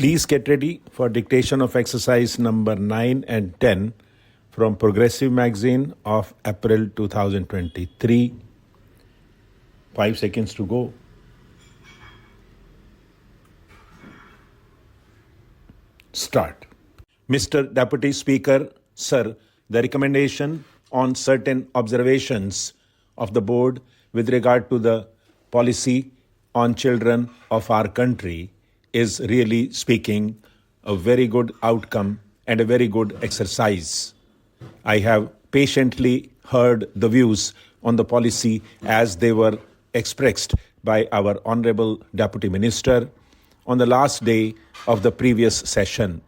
Please get ready for dictation of exercise number 9 and 10 from Progressive Magazine of April 2023. 5 seconds to go. Start. Mr. Deputy Speaker, Sir, the recommendation on certain observations of the board with regard to the policy on children of our country is really speaking a very good outcome and a very good exercise. I have patiently heard the views on the policy as they were expressed by our Honorable Deputy Minister on the last day of the previous session.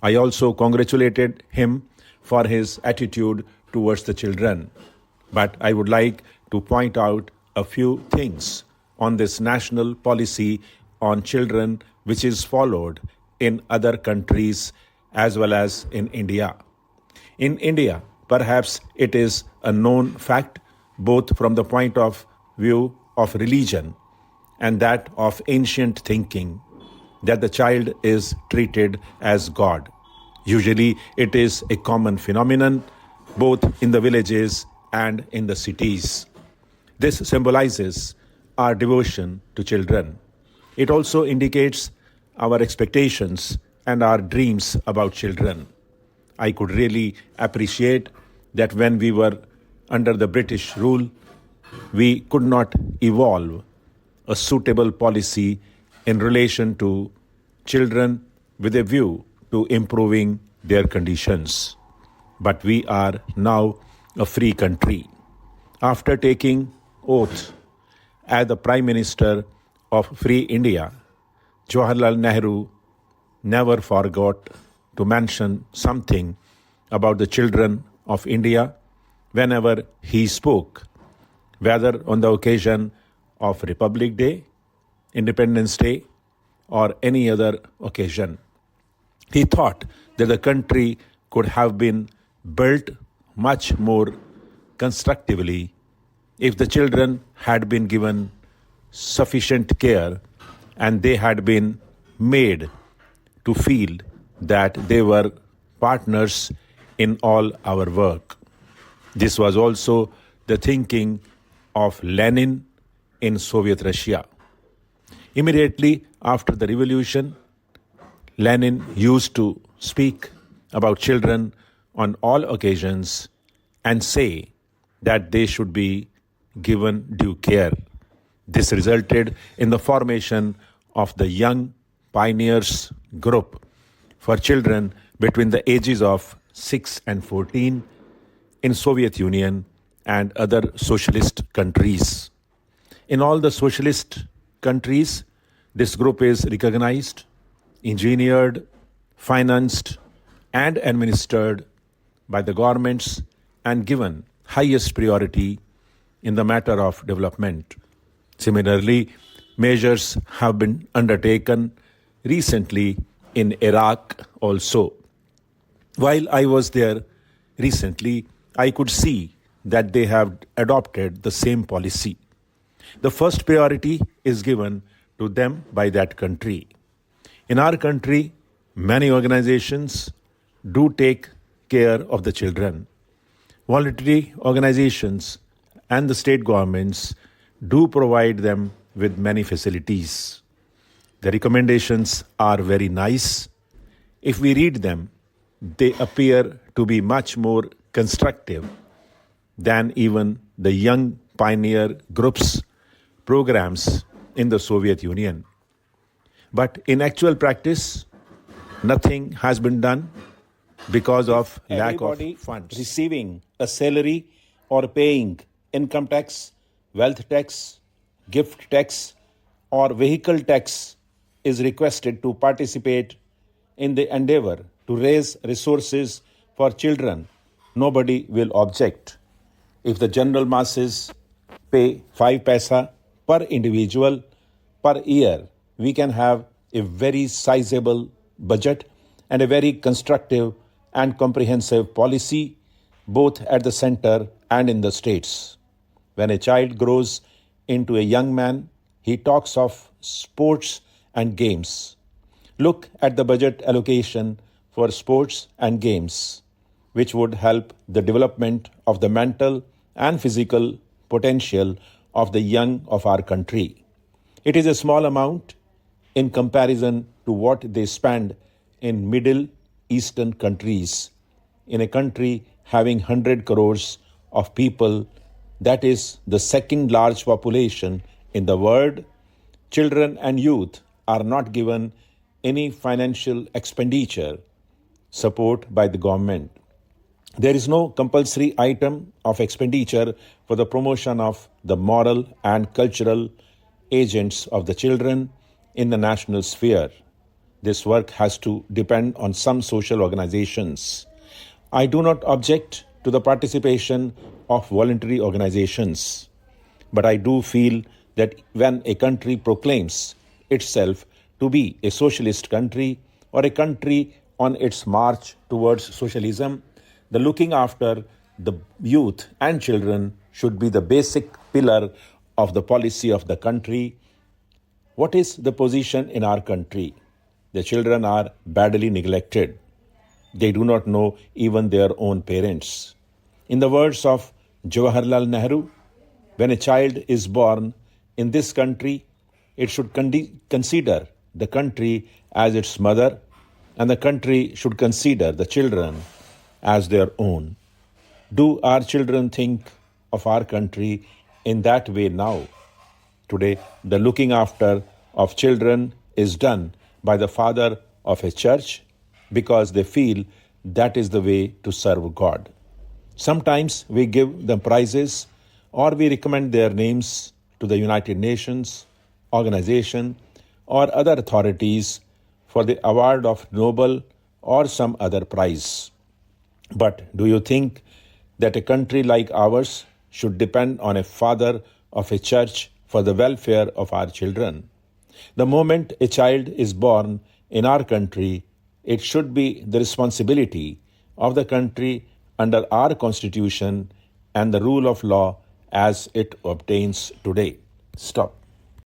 I also congratulated him for his attitude towards the children. But I would like to point out a few things on this national policy on children which is followed in other countries as well as in India. In India, perhaps it is a known fact both from the point of view of religion and that of ancient thinking that the child is treated as God. Usually it is a common phenomenon both in the villages and in the cities. This symbolizes our devotion to children. It also indicates our expectations and our dreams about children. I could really appreciate that when we were under the British rule, we could not evolve a suitable policy in relation to children with a view to improving their conditions. But we are now a free country. After taking oath as the Prime Minister of Free India, Jawaharlal Nehru never forgot to mention something about the children of India whenever he spoke, whether on the occasion of Republic Day, Independence Day, or any other occasion. He thought that the country could have been built much more constructively if the children had been given sufficient care and they had been made to feel that they were partners in all our work. This was also the thinking of Lenin in Soviet Russia. Immediately after the revolution, Lenin used to speak about children on all occasions and say that they should be given due care. This resulted in the formation of the Young Pioneers Group for children between the ages of 6 and 14 in Soviet Union and other socialist countries. In all the socialist countries, this group is recognized, engineered, financed, and administered by the governments and given highest priority in the matter of development. Similarly, measures have been undertaken recently in Iraq also. While I was there recently, I could see that they have adopted the same policy. The first priority is given to them by that country. In our country, many organizations do take care of the children. Voluntary organizations and the state governments do provide them with many facilities. The recommendations are very nice. If we read them, they appear to be much more constructive than even the Young Pioneer Group's programs in the Soviet Union. But in actual practice, nothing has been done because of lack of funds. Receiving a salary or paying income tax, wealth tax, gift tax, or vehicle tax is requested to participate in the endeavor to raise resources for children. Nobody will object. If the general masses pay 5 paisa per individual per year, we can have a very sizable budget and a very constructive and comprehensive policy both at the center and in the states. When a child grows into a young man, he talks of sports and games. Look at the budget allocation for sports and games, which would help the development of the mental and physical potential of the young of our country. It is a small amount in comparison to what they spend in Middle Eastern countries. In a country having 100 crores of people, that is the second large population in the world, children and youth are not given any financial expenditure support by the government. There is no compulsory item of expenditure for the promotion of the moral and cultural agents of the children in the national sphere. This work has to depend on some social organizations. I do not object to the participation of voluntary organizations, but I do feel that when a country proclaims itself to be a socialist country or a country on its march towards socialism, the looking after the youth and children should be the basic pillar of the policy of the country. What is the position in our country? The children are badly neglected. They do not know even their own parents. In the words of Jawaharlal Nehru, when a child is born in this country, it should consider the country as its mother, and the country should consider the children as their own. Do our children think of our country in that way now? Today, the looking after of children is done by the father of a church because they feel that is the way to serve God. Sometimes we give them prizes or we recommend their names to the United Nations, organization, or other authorities for the award of Nobel or some other prize. But do you think that a country like ours should depend on a father of a church for the welfare of our children? The moment a child is born in our country, it should be the responsibility of the country under our constitution and the rule of law as it obtains today. Stop.